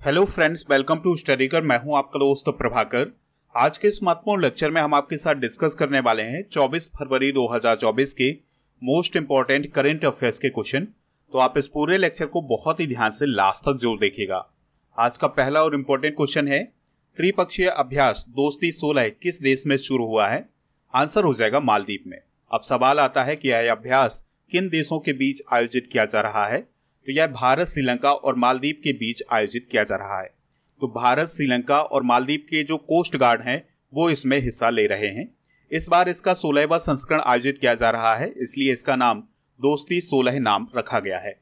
Hello friends, welcome to स्टडीकर। मैं हूं आपका दोस्त प्रभाकर। आज के इस महत्वपूर्ण लेक्चर में हम आपके साथ डिस्कस करने वाले हैं 24 फरवरी 2024 के मोस्ट इंपॉर्टेंट करंट अफेयर्स के क्वेश्चन। तो आप इस पूरे लेक्चर को बहुत ही ध्यान से लास्ट तक जरूर देखिएगा। आज का पहला और इम्पोर्टेंट क्वेश्चन है, त्रिपक्षीय अभ्यास दोस्ती 16 किस देश में शुरू हुआ है? आंसर हो जाएगा मालदीव में। अब सवाल आता है कि यह अभ्यास किन देशों के बीच आयोजित किया जा रहा है? तो यह भारत, श्रीलंका और मालदीव के बीच आयोजित किया जा रहा है। तो भारत, श्रीलंका और मालदीव के जो कोस्ट गार्ड हैं वो इसमें हिस्सा ले रहे हैं। इस बार इसका 16वां संस्करण आयोजित किया जा रहा है, इसलिए इसका नाम दोस्ती 16 नाम रखा गया है।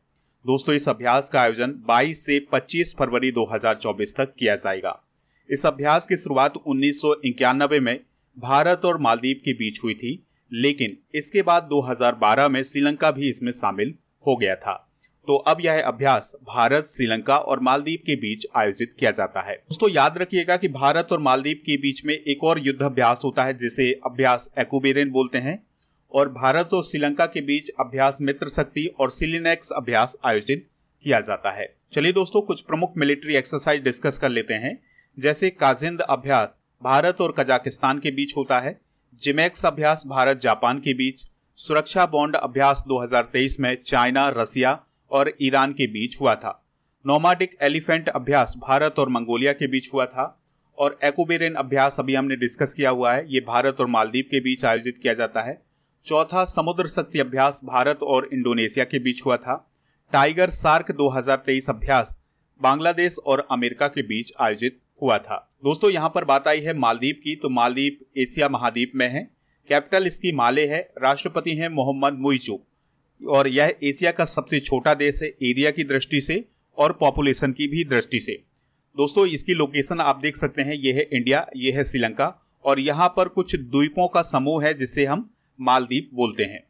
दोस्तों, इस अभ्यास का आयोजन 22 से 25 फरवरी 2024 तक किया जाएगा। इस अभ्यास की शुरुआत 1991 में भारत और मालदीव के बीच हुई थी, लेकिन इसके बाद 2012 में श्रीलंका भी इसमें शामिल हो गया था। तो अब यह अभ्यास भारत, श्रीलंका और मालदीव के बीच आयोजित किया जाता है। दोस्तों, याद रखिएगा कि भारत और मालदीव के बीच में एक और युद्ध अभ्यास होता है जिसे अभ्यास एक्यूबेरियन बोलते हैं, और भारत और श्रीलंका के बीच अभ्यास मित्र शक्ति और सिलिनेक्स अभ्यास आयोजित किया जाता है। चलिए दोस्तों, कुछ प्रमुख मिलिट्री एक्सरसाइज डिस्कस कर लेते हैं। जैसे काजिंद अभ्यास भारत और कजाकिस्तान के बीच होता है। जिमेक्स अभ्यास भारत जापान के बीच। सुरक्षा बॉन्ड अभ्यास 2023 में चाइना, रसिया और ईरान के बीच हुआ था। नोमाडिक एलिफेंट अभ्यास भारत और मंगोलिया के बीच हुआ था। और एक्यूबेरियन अभ्यास अभी हमने डिस्कस किया हुआ है, ये भारत और मालदीव के बीच आयोजित किया जाता है। चौथा समुद्र शक्ति अभ्यास भारत और इंडोनेशिया के बीच हुआ था। टाइगर शार्क 2023 अभ्यास बांग्लादेश और अमेरिका के बीच आयोजित हुआ था। दोस्तों, यहाँ पर बात आई है मालदीव की, तो मालदीव एशिया महाद्वीप में है। कैपिटल इसकी माले है। राष्ट्रपति हैं मोहम्मद मुइज़ू, और यह एशिया का सबसे छोटा देश है एरिया की दृष्टि से और पॉपुलेशन की भी दृष्टि से। दोस्तों, इसकी लोकेशन आप देख सकते हैं, यह है इंडिया, यह है श्रीलंका, और यहाँ पर कुछ द्वीपों का समूह है जिसे हम मालदीव बोलते हैं।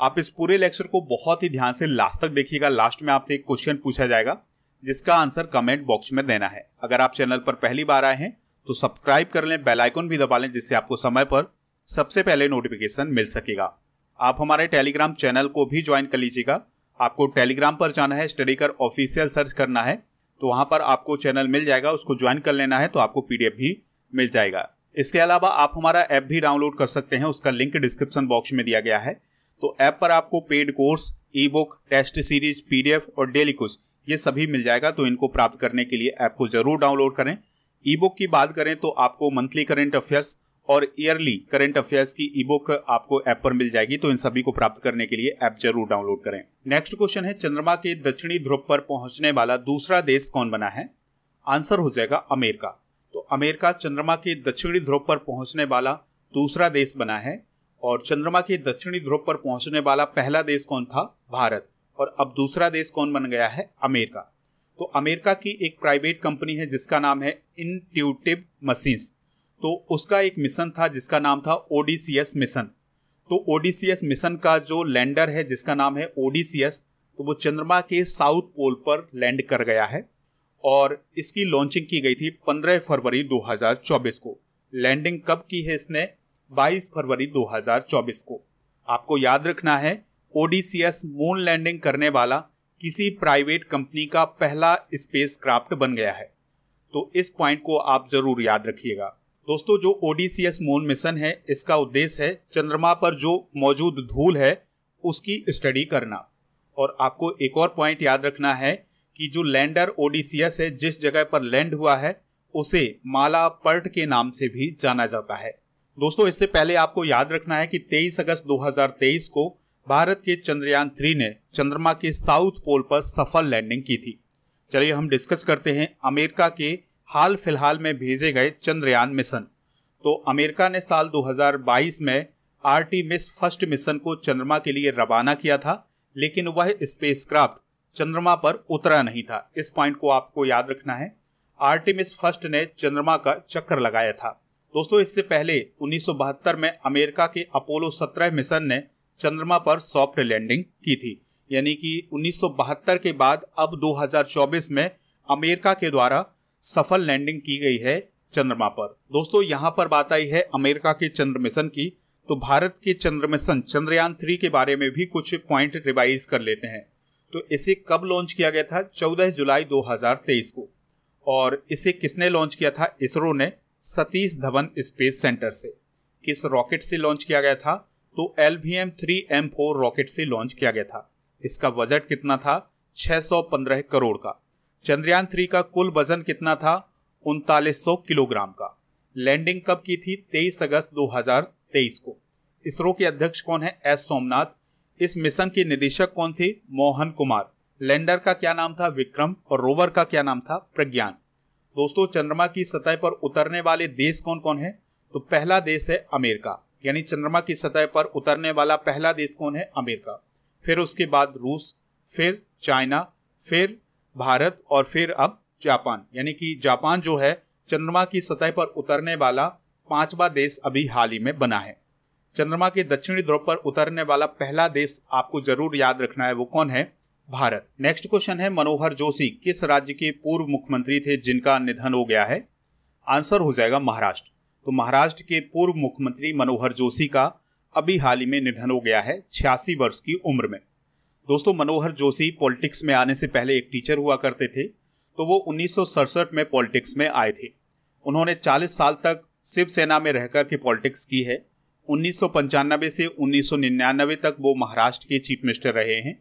आप इस पूरे लेक्चर को बहुत ही ध्यान से लास्ट तक देखिएगा। लास्ट में आपसे एक क्वेश्चन पूछा जाएगा जिसका आंसर कमेंट बॉक्स में देना है। अगर आप चैनल पर पहली बार आए हैं तो सब्सक्राइब कर लें, बेल आइकन भी दबा लें, जिससे आपको समय पर सबसे पहले नोटिफिकेशन मिल सकेगा। आप हमारे टेलीग्राम चैनल को भी ज्वाइन कर लीजिएगा। आपको टेलीग्राम पर जाना है, स्टडीकर ऑफिशियल सर्च करना है, तो वहां पर आपको चैनल मिल जाएगा, उसको ज्वाइन कर लेना है, तो आपको पीडीएफ भी मिल जाएगा। इसके अलावा आप हमारा ऐप भी डाउनलोड कर सकते हैं, उसका लिंक डिस्क्रिप्शन बॉक्स में दिया गया है। तो ऐप पर आपको paid course, e book, test series, PDF और डेली क्विज ये सभी मिल जाएगा। तो इनको प्राप्त करने के लिए ऐप को जरूर डाउनलोड करें। ई बुक की बात करें तो आपको मंथली करंट अफेयर्स और ईयरली करंट अफेयर्स की ई बुक आपको ऐप पर मिल जाएगी। तो इन सभी को प्राप्त करने के लिए ऐप जरूर डाउनलोड करें। नेक्स्ट क्वेश्चन है, चंद्रमा के दक्षिणी ध्रुव पर पहुंचने वाला दूसरा देश कौन बना है? आंसर हो जाएगा अमेरिका। तो अमेरिका चंद्रमा के दक्षिणी ध्रुव पर पहुंचने वाला दूसरा देश बना है। और चंद्रमा के दक्षिणी ध्रुव पर पहुंचने वाला पहला देश कौन था? भारत। और अब दूसरा देश कौन बन गया है? अमेरिका। तो अमेरिका की एक प्राइवेट कंपनी है जिसका नाम है इंट्यूटिव मशीन्स। तो उसका एक मिशन था जिसका नाम था ओडीसीएस मिशन। तो ओडीसीएस मिशन का जो लैंडर है जिसका नाम है ओडीसीएस, तो वो चंद्रमा के साउथ पोल पर लैंड कर गया है। और इसकी लॉन्चिंग की गई थी 15 फरवरी 2024 को। लैंडिंग कब की है इसने? 22 फरवरी 2024 को। आपको याद रखना है, ओडीसीएस मून लैंडिंग करने वाला किसी प्राइवेट कंपनी का पहला स्पेसक्राफ्ट बन गया है। तो इस पॉइंट को आप जरूर याद रखिएगा। दोस्तों, जो ओडीसीएस मून मिशन है इसका उद्देश्य है चंद्रमा पर जो मौजूद धूल है उसकी स्टडी करना। और आपको एक और पॉइंट याद रखना है कि जो लैंडर ओडीसीएस है, जिस जगह पर लैंड हुआ है उसे मालापर्ट के नाम से भी जाना जाता है। दोस्तों, इससे पहले आपको याद रखना है कि 23 अगस्त 2023 को भारत के चंद्रयान 3 ने चंद्रमा के साउथ पोल पर सफल लैंडिंग की थी। चलिए हम डिस्कस करते हैं अमेरिका के हाल फिलहाल में भेजे गए चंद्रयान मिशन। तो अमेरिका ने साल 2022 में आर्टेमिस फर्स्ट मिशन को चंद्रमा के लिए रवाना किया था, लेकिन वह स्पेसक्राफ्ट चंद्रमा पर उतरा नहीं था। इस पॉइंट को आपको याद रखना है। आर्टेमिस फर्स्ट ने चंद्रमा का चक्कर लगाया था। दोस्तों, इससे पहले 1972 में अमेरिका के अपोलो 17 मिशन ने चंद्रमा पर सॉफ्ट लैंडिंग की थी। यानी कि 1972 के बाद अब 2024 में अमेरिका के द्वारा सफल लैंडिंग की गई है चंद्रमा पर। दोस्तों, यहां पर बात आई है अमेरिका के चंद्र मिशन की, तो भारत के चंद्र मिशन चंद्रयान 3 के बारे में भी कुछ पॉइंट रिवाइज कर लेते हैं। तो इसे कब लॉन्च किया गया था? 14 जुलाई 2023 को। और इसे किसने लॉन्च किया था? इसरो ने सतीश धवन स्पेस सेंटर से। किस रॉकेट से लॉन्च किया गया था? तो LVM-3M4 रॉकेट से लॉन्च किया गया था। इसका बजट कितना था? 615 करोड़ का। चंद्रयान 3 का कुल वजन कितना था? 3900 किलोग्राम का। लैंडिंग कब की थी? 23 अगस्त 2023 को। इसरो के अध्यक्ष कौन है? एस सोमनाथ। इस मिशन के निदेशक कौन थे? मोहन कुमार। लैंडर का क्या नाम था? विक्रम। और रोवर का क्या नाम था? प्रज्ञान। दोस्तों, चंद्रमा की सतह पर उतरने वाले देश कौन कौन है? तो पहला देश है अमेरिका, यानी चंद्रमा की सतह पर उतरने वाला पहला देश कौन है? अमेरिका। फिर उसके बाद रूस, फिर चाइना, फिर भारत और फिर अब जापान। यानी कि जापान जो है चंद्रमा की सतह पर उतरने वाला 5वां देश अभी हाल ही में बना है। चंद्रमा के दक्षिणी ध्रुव पर उतरने वाला पहला देश आपको जरूर याद रखना है, वो कौन है? भारत। नेक्स्ट क्वेश्चन है, मनोहर जोशी किस राज्य के पूर्व मुख्यमंत्री थे जिनका निधन हो गया है? आंसर हो जाएगा महाराष्ट्र। तो महाराष्ट्र के पूर्व मुख्यमंत्री मनोहर जोशी का अभी हाल ही में निधन हो गया है 86 वर्ष की उम्र में। दोस्तों, मनोहर जोशी पॉलिटिक्स में आने से पहले एक टीचर हुआ करते थे। तो वो 1967 में पॉलिटिक्स में आए थे। उन्होंने 40 साल तक शिवसेना में रहकर के पॉलिटिक्स की है। 1995 से 1999 तक वो महाराष्ट्र के चीफ मिनिस्टर रहे हैं।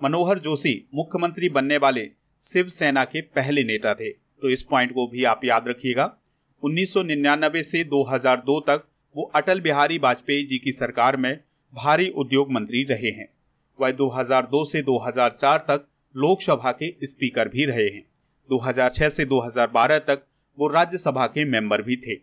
मनोहर जोशी मुख्यमंत्री बनने वाले शिवसेना के पहले नेता थे, तो इस पॉइंट को भी आप याद रखिएगा। 1999 से 2002 तक वो अटल बिहारी वाजपेयी जी की सरकार में भारी उद्योग मंत्री रहे हैं। वह 2002 से 2004 तक लोकसभा के स्पीकर भी रहे हैं। 2006 से 2012 तक वो राज्यसभा के मेंबर भी थे।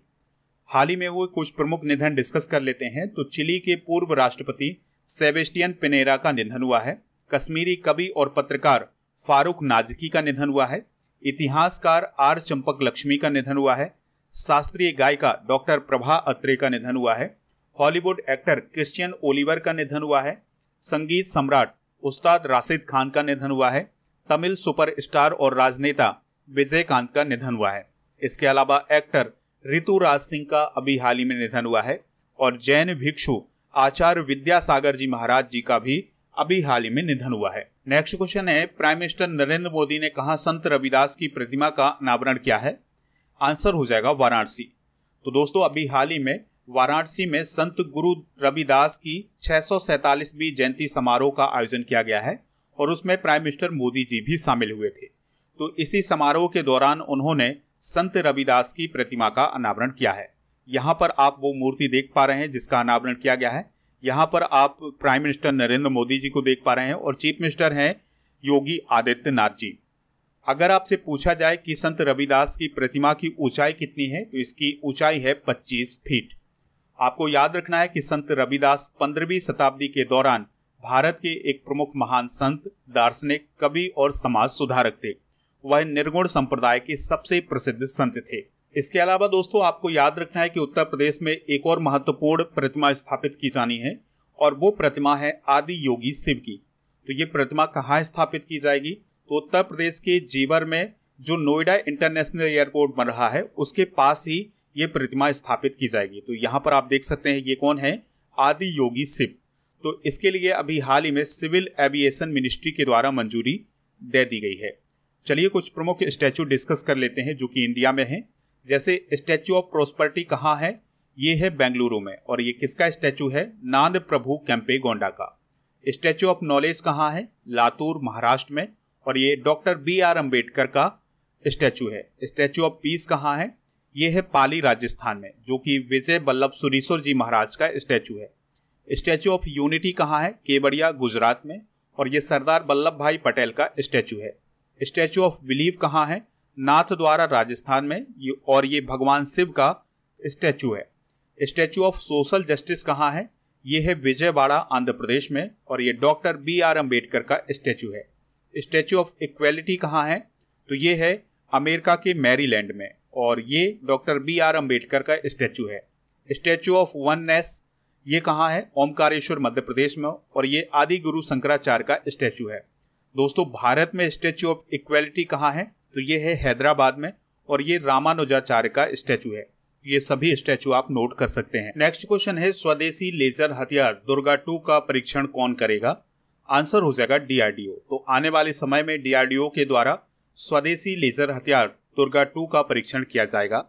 हाल ही में हुए कुछ प्रमुख निधन डिस्कस कर लेते हैं। तो चिली के पूर्व राष्ट्रपति सेबेस्टियन पिनेरा का निधन हुआ है। कश्मीरी कवि और पत्रकार फारूक नाजकी का निधन हुआ है। इतिहासकार आर चंपक लक्ष्मी का निधन हुआ है। शास्त्रीय गायिका डॉक्टर प्रभा अत्रे का निधन हुआ है। हॉलीवुड एक्टर क्रिश्चियन ओलिवर का निधन हुआ है। संगीत सम्राट उस्ताद राशिद खान का निधन हुआ है। तमिल सुपरस्टार और राजनेता विजयकांत का निधन हुआ है। इसके अलावा एक्टर ऋतुराज सिंह का अभी हाल ही में निधन हुआ है। और जैन भिक्षु आचार्य विद्यासागर जी महाराज जी का भी अभी हाल ही में निधन हुआ है। नेक्स्ट क्वेश्चन है, प्राइम मिनिस्टर नरेंद्र मोदी ने कहा संत रविदास की प्रतिमा का अनावरण किया है? आंसर हो जाएगा वाराणसी। तो दोस्तों, अभी हाल ही में वाराणसी में संत गुरु रविदास की 647वीं जयंती समारोह का आयोजन किया गया है और उसमें प्राइम मिनिस्टर मोदी जी भी शामिल हुए थे। तो इसी समारोह के दौरान उन्होंने संत रविदास की प्रतिमा का अनावरण किया है। यहाँ पर आप वो मूर्ति देख पा रहे हैं जिसका अनावरण किया गया है। यहाँ पर आप प्राइम मिनिस्टर नरेंद्र मोदी जी को देख पा रहे हैं और चीफ मिनिस्टर हैं योगी आदित्यनाथ जी। अगर आपसे पूछा जाए कि संत रविदास की प्रतिमा की ऊंचाई कितनी है, तो इसकी ऊंचाई है 25 फीट। आपको याद रखना है कि संत रविदास 15वीं शताब्दी के दौरान भारत के एक प्रमुख महान संत, दार्शनिक, कवि और समाज सुधारक थे। वह निर्गुण संप्रदाय के सबसे प्रसिद्ध संत थे। इसके अलावा दोस्तों, आपको याद रखना है कि उत्तर प्रदेश में एक और महत्वपूर्ण प्रतिमा स्थापित की जानी है और वो प्रतिमा है आदि योगी शिव की। तो ये प्रतिमा कहाँ स्थापित की जाएगी? तो उत्तर प्रदेश के जेवर में जो नोएडा इंटरनेशनल एयरपोर्ट बन रहा है उसके पास ही ये प्रतिमा स्थापित की जाएगी। तो यहाँ पर आप देख सकते हैं ये कौन है? आदि योगी शिव। तो इसके लिए अभी हाल ही में सिविल एविएशन मिनिस्ट्री के द्वारा मंजूरी दे दी गई है। चलिए कुछ प्रमुख स्टैचू डिस्कस कर लेते हैं जो कि इंडिया में है। जैसे स्टैचू ऑफ प्रोस्पेरिटी कहाँ है? ये है बेंगलुरु में। और ये किसका स्टैचू है? नांद प्रभु केम्पे गौंडा का। स्टैचू ऑफ नॉलेज कहाँ है? लातूर महाराष्ट्र में। और ये डॉक्टर BR अम्बेडकर का स्टैचू है। स्टैचू ऑफ पीस कहाँ है? ये है पाली राजस्थान में, जो कि विजय वल्लभ सुरीश्वर जी महाराज का स्टैचू है। स्टैचू ऑफ यूनिटी कहाँ है? केवड़िया गुजरात में। और ये सरदार वल्लभ भाई पटेल का स्टैचू है। स्टैचू ऑफ बिलीफ कहाँ है? नाथद्वारा राजस्थान में। और ये भगवान शिव का स्टैचू है। स्टैचू ऑफ सोशल जस्टिस कहाँ है? ये है विजयवाड़ा आंध्र प्रदेश में। और ये डॉक्टर BR अम्बेडकर का स्टैचू है। स्टैचू ऑफ इक्वेलिटी कहाँ है? तो ये है अमेरिका के मैरीलैंड में। और ये डॉक्टर BR अम्बेडकर का स्टैचू है। स्टैचू ऑफ वननेस ये कहाँ है? ओमकारेश्वर मध्य प्रदेश में। और ये आदि गुरु शंकराचार्य का स्टैचू है। दोस्तों, भारत में स्टैचू ऑफ इक्वेलिटी कहाँ है? तो ये है हैदराबाद में। और ये रामानुजाचार्य का स्टैचू है। ये सभी स्टैचू आप नोट कर सकते हैं। नेक्स्ट क्वेश्चन है, स्वदेशी लेजर हथियार दुर्गा 2 का परीक्षण कौन करेगा? आंसर हो जाएगा DRDO। तो आने वाले समय में DRDO के द्वारा स्वदेशी लेजर हथियार दुर्गा 2 का परीक्षण किया जाएगा।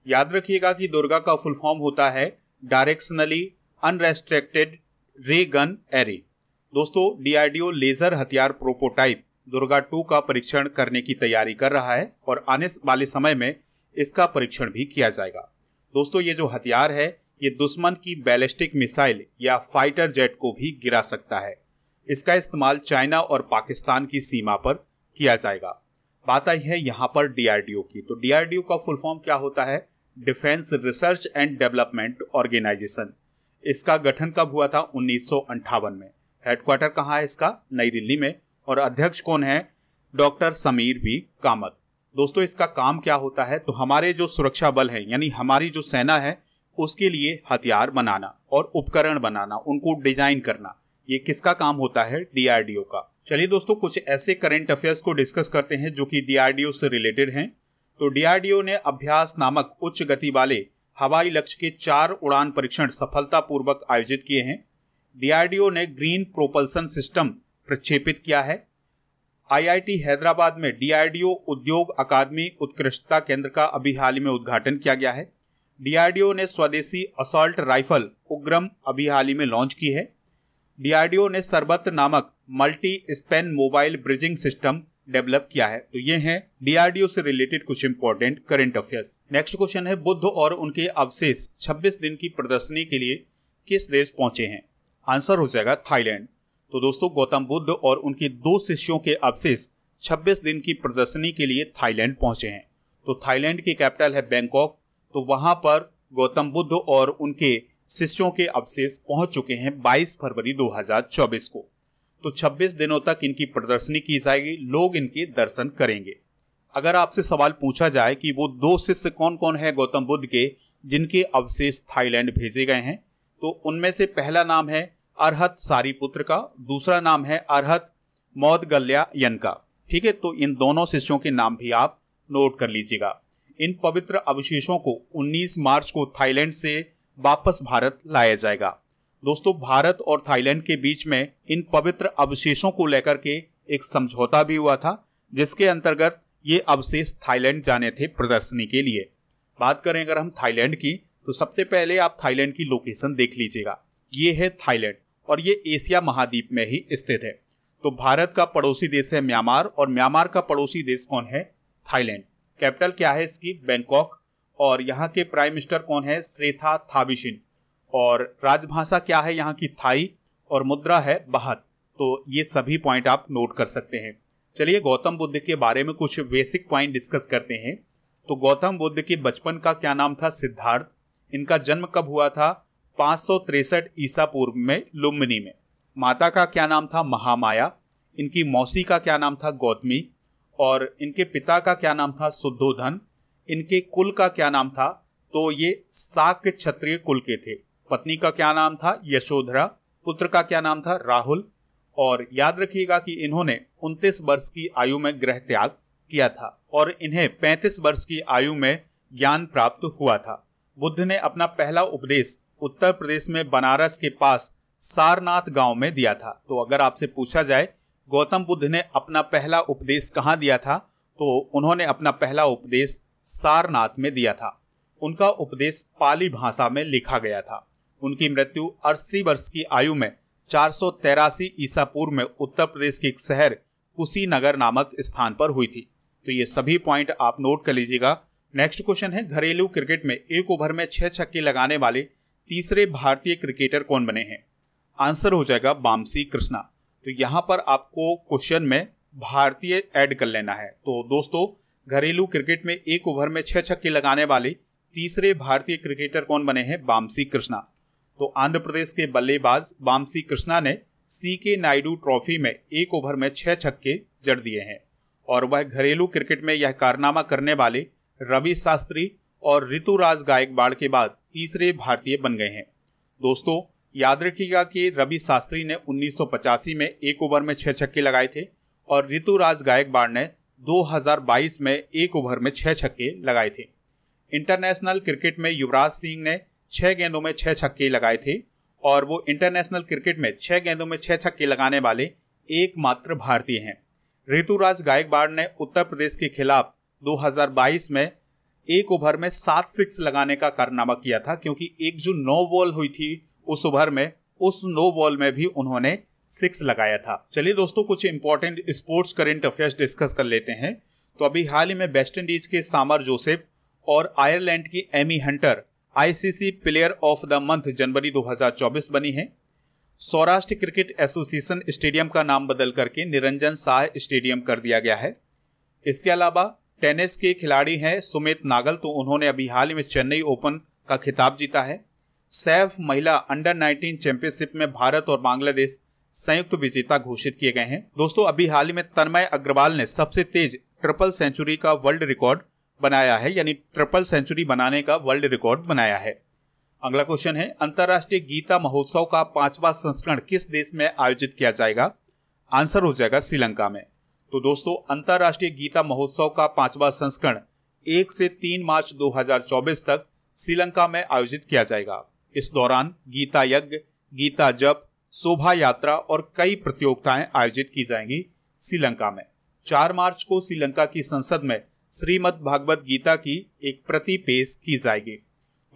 याद रखिएगा कि दुर्गा का फुल फॉर्म होता है डायरेक्शनली अनरेस्ट्रिक्टेड रे गन एरे। दोस्तों, डीआरडीओ लेजर हथियार प्रोटोटाइप दुर्गा 2 का परीक्षण करने की तैयारी कर रहा है और आने वाले समय में इसका परीक्षण भी किया जाएगा। दोस्तों, ये जो हथियार है ये दुश्मन की बैलिस्टिक मिसाइल या फाइटर जेट को भी गिरा सकता है। इसका इस्तेमाल चाइना और पाकिस्तान की सीमा पर किया जाएगा। बात आई है यहाँ पर डीआरडीओ की, तो डीआरडीओ का फुल फॉर्म क्या होता है? Defence research and development organisation. इसका गठन कब हुआ था? 1958 में। हेडक्वार्टर कहाँ है इसका? नई दिल्ली में। और अध्यक्ष कौन है? Doctor Sameer B Kamat. दोस्तों, इसका काम क्या होता है? तो हमारे जो सुरक्षा बल है यानी हमारी जो सेना है उसके लिए हथियार बनाना और उपकरण बनाना, उनको डिजाइन करना, ये किसका काम होता है? डीआरडीओ का। चलिए दोस्तों, कुछ ऐसे करंट अफेयर्स को डिस्कस करते हैं जो कि डीआरडीओ से रिलेटेड हैं। तो डीआरडीओ ने अभ्यास नामक उच्च गति वाले हवाई लक्ष्य के 4 उड़ान परीक्षण सफलतापूर्वक आयोजित किए हैं। डीआरडीओ ने ग्रीन प्रोपल्सन सिस्टम प्रक्षेपित किया है। आईआईटी हैदराबाद में डीआरडीओ उद्योग अकादमी उत्कृष्टता केंद्र का अभी हाल ही में उद्घाटन किया गया है। डीआरडीओ ने स्वदेशी असॉल्ट राइफल उग्रम अभी हाल ही में लॉन्च की है। डीआरडीओ ने सरबत नामक multi Spain mobile bridging system develop किया है। तो ये हैं डीआरडीओ से रिलेटेड कुछ important current affairs. Next question है, बुद्ध और उनके अवशेष 26 दिन की प्रदर्शनी के लिए किस देश पहुंचे हैं? आंसर हो जाएगा थाईलैंड। तो दोस्तों, गौतम बुद्ध और उनके 2 शिष्यों के अवशेष 26 दिन की प्रदर्शनी के लिए थाईलैंड पहुंचे हैं। तो थाईलैंड की कैपिटल है बैंकॉक। तो वहां पर गौतम बुद्ध और उनके शिष्यों के अवशेष पहुंच चुके हैं 22 फरवरी 2024 को। तो 26 दिनों तक इनकी प्रदर्शनी की जाएगी, लोग इनके दर्शन करेंगे। अगर आपसे सवाल पूछा जाए कि वो 2 शिष्य कौन कौन है गौतम बुद्ध के जिनके अवशेष थाईलैंड भेजे गए हैं, तो उनमें से पहला नाम है अरहत सारीपुत्र का, दूसरा नाम है अरहत मौदगल्यायन का। ठीक है, तो इन दोनों शिष्यों के नाम भी आप नोट कर लीजिएगा। इन पवित्र अवशेषों को 19 मार्च को थाईलैंड से वापस भारत लाया जाएगा। दोस्तों, भारत और थाईलैंड के बीच में इन पवित्र अवशेषों को लेकर के एक समझौता भी हुआ था, जिसके अंतर्गत ये अवशेष थाईलैंड जाने थे प्रदर्शनी के लिए। बात करें अगर हम थाईलैंड की, तो सबसे पहले आप थाईलैंड की लोकेशन देख लीजिएगा। ये है थाईलैंड और ये एशिया महाद्वीप में ही स्थित है। तो भारत का पड़ोसी देश है म्यांमार और म्यांमार का पड़ोसी देश कौन है? थाईलैंड। कैपिटल क्या है इसकी? बैंकॉक। और यहाँ के प्राइम मिनिस्टर कौन है? श्रेथा थाविसिन। और राजभाषा क्या है यहाँ की? थाई। और मुद्रा है बाहत। तो ये सभी पॉइंट आप नोट कर सकते हैं। चलिए गौतम बुद्ध के बारे में कुछ बेसिक पॉइंट डिस्कस करते हैं। तो गौतम बुद्ध के बचपन का क्या नाम था? सिद्धार्थ। इनका जन्म कब हुआ था? 563 ईसा पूर्व में लुम्बिनी में। माता का क्या नाम था? महामाया। इनकी मौसी का क्या नाम था? गौतमी। और इनके पिता का क्या नाम था? शुद्धोधन। इनके कुल का क्या नाम था? तो ये शाक्य क्षत्रिय कुल के थे। पत्नी का क्या नाम था? यशोधरा। पुत्र का क्या नाम था? राहुल। और याद रखिएगा कि इन्होंने 29 वर्ष की आयु में गृह त्याग किया था और इन्हें 35 वर्ष की आयु में ज्ञान प्राप्त हुआ था। बुद्ध ने अपना पहला उपदेश उत्तर प्रदेश में बनारस के पास सारनाथ गांव में दिया था। तो अगर आपसे पूछा जाए गौतम बुद्ध ने अपना पहला उपदेश कहाँ दिया था, तो उन्होंने अपना पहला उपदेश सारनाथ में दिया था। उनका उपदेश पाली भाषा में लिखा गया था। उनकी मृत्यु 80 वर्ष की आयु में 483 ईसा पूर्व में उत्तर प्रदेश के एक शहर कुशीनगर नामक स्थान पर हुई थी। तो ये सभी पॉइंट आप नोट कर लीजिएगा। नेक्स्ट क्वेश्चन है, घरेलू क्रिकेट में एक ओवर में 6 छक्के लगाने वाले तीसरे भारतीय क्रिकेटर कौन बने हैं? आंसर हो जाएगा वामसी कृष्णा। तो यहाँ पर आपको क्वेश्चन में भारतीय ऐड कर लेना है। तो दोस्तों, घरेलू क्रिकेट में एक ओवर में 6 छक्के लगाने वाले तीसरे भारतीय क्रिकेटर कौन बने हैं? वामसी कृष्णा। तो आंध्र प्रदेश के बल्लेबाज वामसी कृष्णा ने सीके नायडू ट्रॉफी में एक ओवर में 6 छक्के जड़ दिए हैं और वह घरेलू क्रिकेट में यह कारनामा करने वाले रवि शास्त्री और ऋतुराज गायकवाड़ के बाद तीसरे भारतीय बन गए हैं। दोस्तों, याद रखिएगा कि रवि शास्त्री ने 1985 में एक ओवर में 6 छक्के लगाए थे और ऋतुराज गायकवाड़ ने 2022 में एक ओवर में 6 छक्के लगाए थे। इंटरनेशनल क्रिकेट में युवराज सिंह ने 6 गेंदों में 6 छक्के लगाए थे और वो इंटरनेशनल क्रिकेट में 6 गेंदों में 6 छक्के लगाने वाले एकमात्र भारतीय हैं। ऋतुराज गायकवाड़ ने उत्तर प्रदेश के खिलाफ 2022 में एक ओवर में 7 सिक्स लगाने का कारनामा किया था, क्योंकि एक जो 9 बॉल हुई थी उस ओवर में, उस 9 बॉल में भी उन्होंने 6 लगाया था। चलिए दोस्तों, कुछ important sports current affairs discuss कर लेते हैं। तो अभी हाल ही में वेस्ट इंडीज के सामर जोसेफ और आयरलैंड की Amy Hunter ICC player of the month जनवरी 2024 बनी है। सौराष्ट्र क्रिकेट एसोसिएशन स्टेडियम का नाम बदल करके निरंजन शाह स्टेडियम कर दिया गया है। इसके अलावा टेनिस के खिलाड़ी हैं सुमित नागल, तो उन्होंने अभी हाल ही में चेन्नई ओपन का खिताब जीता है। सैफ महिला अंडर 19 चैंपियनशिप में भारत और बांग्लादेश संयुक्त विजेता घोषित किए गए हैं। दोस्तों, अभी हाल ही में तन्मय अग्रवाल ने सबसे तेज ट्रिपल सेंचुरी का वर्ल्ड रिकॉर्ड बनाया है, यानी ट्रिपल सेंचुरी बनाने का वर्ल्ड रिकॉर्ड बनाया है। अगला क्वेश्चन है, अंतर्राष्ट्रीय गीता महोत्सव का 5वां संस्करण किस देश में आयोजित किया जाएगा? आंसर हो जाएगा श्रीलंका में। तो दोस्तों, अंतर्राष्ट्रीय गीता महोत्सव का 5वां संस्करण 1 से 3 मार्च 2024 तक श्रीलंका में आयोजित किया जाएगा। इस दौरान गीता यज्ञ, गीता जप, शोभा यात्रा और कई प्रतियोगिताएं आयोजित की जाएंगी श्रीलंका में। 4 मार्च को श्रीलंका की संसद में श्रीमद् भागवत गीता की एक प्रति पेश की जाएगी।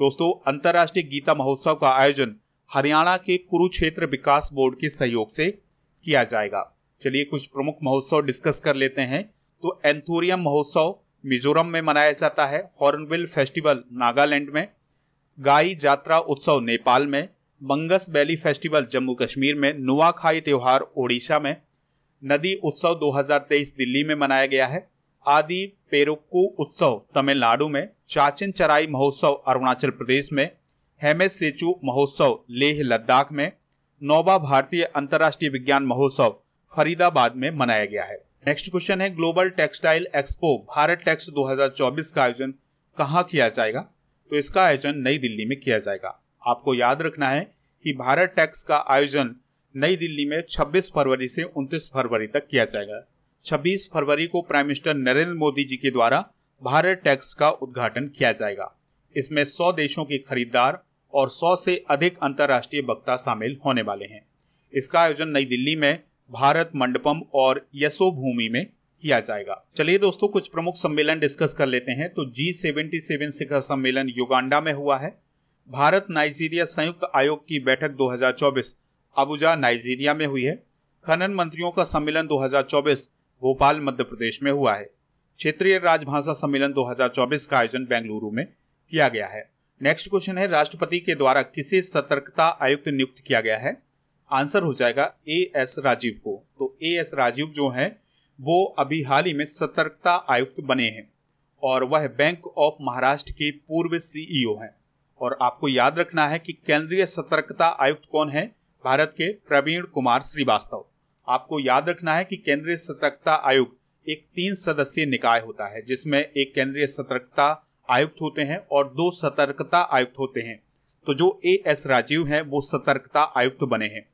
दोस्तों, अंतर्राष्ट्रीय गीता महोत्सव का आयोजन हरियाणा के कुरुक्षेत्र विकास बोर्ड के सहयोग से किया जाएगा। चलिए कुछ प्रमुख महोत्सव डिस्कस कर लेते हैं। तो एंथोरियम महोत्सव मिजोरम में मनाया जाता है, हॉर्नबिल फेस्टिवल नागालैंड में, गाई जात्रा उत्सव नेपाल में, बंगस वैली फेस्टिवल जम्मू कश्मीर में, नुआखाई त्योहार ओडिशा में, नदी उत्सव 2023 दिल्ली में मनाया गया है, आदि पेरुक्कू उत्सव तमिलनाडु में, चाचिन चराई महोत्सव अरुणाचल प्रदेश में, हेमेस सेचू महोत्सव लेह लद्दाख में, नौवा भारतीय अंतर्राष्ट्रीय विज्ञान महोत्सव फरीदाबाद में मनाया गया है। नेक्स्ट क्वेश्चन है, global textile expo Bharat Tex 2024 का आयोजन कहाँ किया जाएगा? तो इसका आयोजन नई दिल्ली में किया जाएगा। आपको याद रखना है कि भारत टेक्स का आयोजन नई दिल्ली में 26 फरवरी से 29 फरवरी तक किया जाएगा। 26 फरवरी को प्राइम मिनिस्टर नरेंद्र मोदी जी के द्वारा भारत टेक्स का उद्घाटन किया जाएगा। इसमें 100 देशों के खरीदार और 100 से अधिक अंतर्राष्ट्रीय वक्ता शामिल होने वाले हैं। इसका आयोजन नई दिल्ली में भारत मंडपम और यशोभूमि में किया जाएगा। चलिए दोस्तों, कुछ प्रमुख सम्मेलन डिस्कस कर लेते हैं। तो G77 शिखर सम्मेलन युगांडा में हुआ है। भारत नाइजीरिया संयुक्त आयोग की बैठक 2024 अबुजा नाइजीरिया में हुई है। खनन मंत्रियों का सम्मेलन 2024 भोपाल मध्य प्रदेश में हुआ है। क्षेत्रीय राजभाषा सम्मेलन 2024 का आयोजन बेंगलुरु में किया गया है। नेक्स्ट क्वेश्चन है, राष्ट्रपति के द्वारा किसे सतर्कता आयुक्त नियुक्त किया गया है? आंसर हो जाएगा AS राजीव को। तो AS राजीव जो हैं वो अभी हाल ही में सतर्कता आयुक्त बने हैं और वह बैंक ऑफ महाराष्ट्र के पूर्व CEO हैं। और आपको याद रखना है कि केंद्रीय सतर्कता आयुक्त कौन है? भारत के प्रवीण कुमार श्रीवास्तव। आपको याद रखना है कि केंद्रीय सतर्कता आयोग एक 3 सदस्यीय निकाय होता है, जिसमें एक केंद्रीय सतर्कता आयुक्त होते हैं और 2 सतर्कता आयुक्त होते हैं। तो जो AS राजीव हैं वो सतर्कता आयुक्त बने हैं।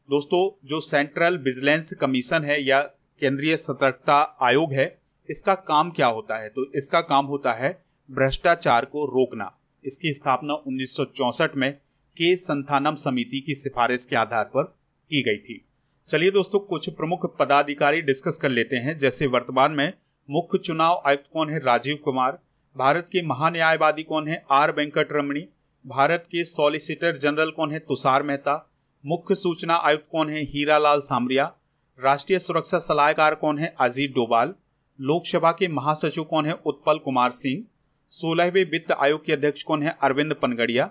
दोस्तों, जो सेंट्रल विजिलेंस कमीशन है या केंद्रीय सतर्कता आयोग है, इसका काम क्या होता है? तो इसका काम होता है भ्रष्टाचार को रोकना। इसकी स्थापना 1964 में के संथानम समिति की सिफारिश के आधार पर की गई थी। चलिए दोस्तों, कुछ प्रमुख पदाधिकारी डिस्कस कर लेते हैं। जैसे वर्तमान में मुख्य चुनाव आयुक्त कौन है? राजीव कुमार। भारत के महान्यायवादी कौन है? R वेंकट रमणी। भारत के सॉलिसिटर जनरल कौन है? तुषार मेहता। मुख्य सूचना आयुक्त कौन है? हीरालाल सामरिया। राष्ट्रीय सुरक्षा सलाहकार कौन है? अजीत डोभाल। लोकसभा के महासचिव कौन है? उत्पल कुमार सिंह। 16वें वित्त आयोग के अध्यक्ष कौन है? अरविंद पनगड़िया।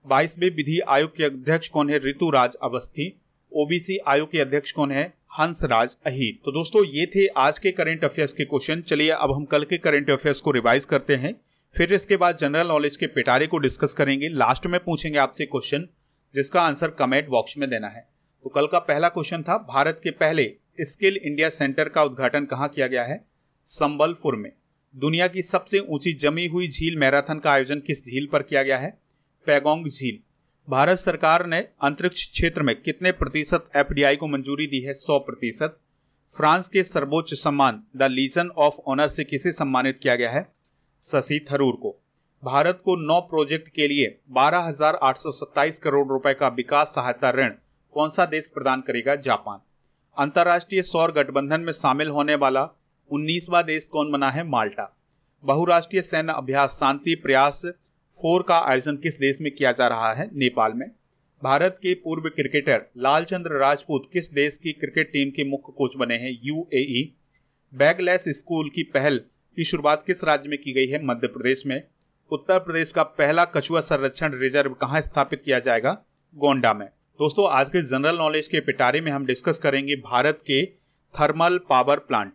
22वें विधि आयोग के अध्यक्ष कौन है? ऋतुराज अवस्थी। ओबीसी आयोग के अध्यक्ष कौन है? हंसराज अहीर। तो दोस्तों, ये थे आज के करंट अफेयर्स के क्वेश्चन। चलिए अब हम कल के करंट अफेयर्स को रिवाइज करते हैं, फिर इसके बाद जनरल नॉलेज के पिटारे को डिस्कस करेंगे। लास्ट में पूछेंगे आपसे क्वेश्चन जिसका आंसर कमेंट बॉक्स में देना है। तो कल का पहला क्वेश्चन था, भारत के पहले स्किल इंडिया सेंटर का उद्घाटन कहाँ किया गया है? संबलपुर में। दुनिया की सबसे ऊंची जमी हुई झील मैराथन का आयोजन किस झील पर किया गया है? पैगोंग झील। भारत सरकार ने अंतरिक्ष क्षेत्र में कितने प्रतिशत FDI को मंजूरी दी है? 100%। फ्रांस के सर्वोच्च सम्मान द लीजन ऑफ ऑनर से किसे सम्मानित किया गया है? शशि थरूर को। भारत को 9 प्रोजेक्ट के लिए 12,827 करोड़ रुपए का विकास सहायता ऋण कौन सा देश प्रदान करेगा? जापान। अंतर्राष्ट्रीय सौर गठबंधन में शामिल होने वाला 19वां देश कौन बना है? माल्टा। बहुराष्ट्रीय सैन्य अभ्यास शांति प्रयास 4 का आयोजन किस देश में किया जा रहा है? नेपाल में। भारत के पूर्व क्रिकेटर लालचंद्र राजपूत किस देश की क्रिकेट टीम के मुख्य कोच बने हैं? यूएई। बैगलेस स्कूल की पहल की शुरुआत किस राज्य में की गई है? मध्य प्रदेश में। उत्तर प्रदेश का पहला कछुआ संरक्षण रिजर्व कहाँ स्थापित किया जाएगा? गोंडा में। दोस्तों, आज के जनरल नॉलेज के पिटारे में हम डिस्कस करेंगे भारत के थर्मल पावर प्लांट।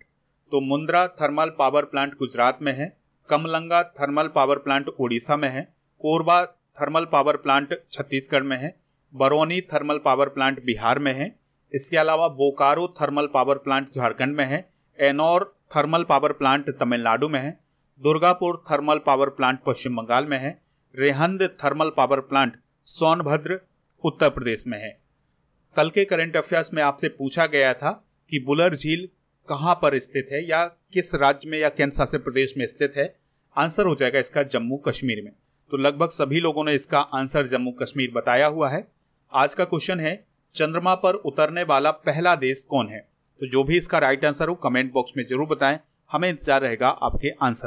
तो Mundra thermal power plant Gujarat में है, Kamalanga thermal power plant Odisha में है, Korba thermal power plant Chhattisgarh में है, Barauni thermal power plant Bihar में है, इसके अलावा Bokaro thermal power plant Jharkhand में है, Ennore thermal power plant Tamil Nadu में है, Durgapur thermal power plant Paschim Bengal में है, Rihand thermal power plant Sonbhadra Uttar Pradesh में है। कल के करंट अफेयर्स में आपसे पूछा गया था कि बुलर झील कहां पर स्थित है या किस राज्य में या केंद्र शासित प्रदेश में स्थित है? आंसर हो जाएगा इसका जम्मू कश्मीर में। तो लगभग सभी लोगों ने इसका आंसर जम्मू कश्मीर बताया हुआ है। आज का क्वेश्चन है, चंद्रमा पर उतरने वाला पहला देश कौन है? तो जो भी इसका राइट आंसर हो कमेंट बॉक्स में जरूर बताएं, हमें इंतजार रहेगा आपके आंसर।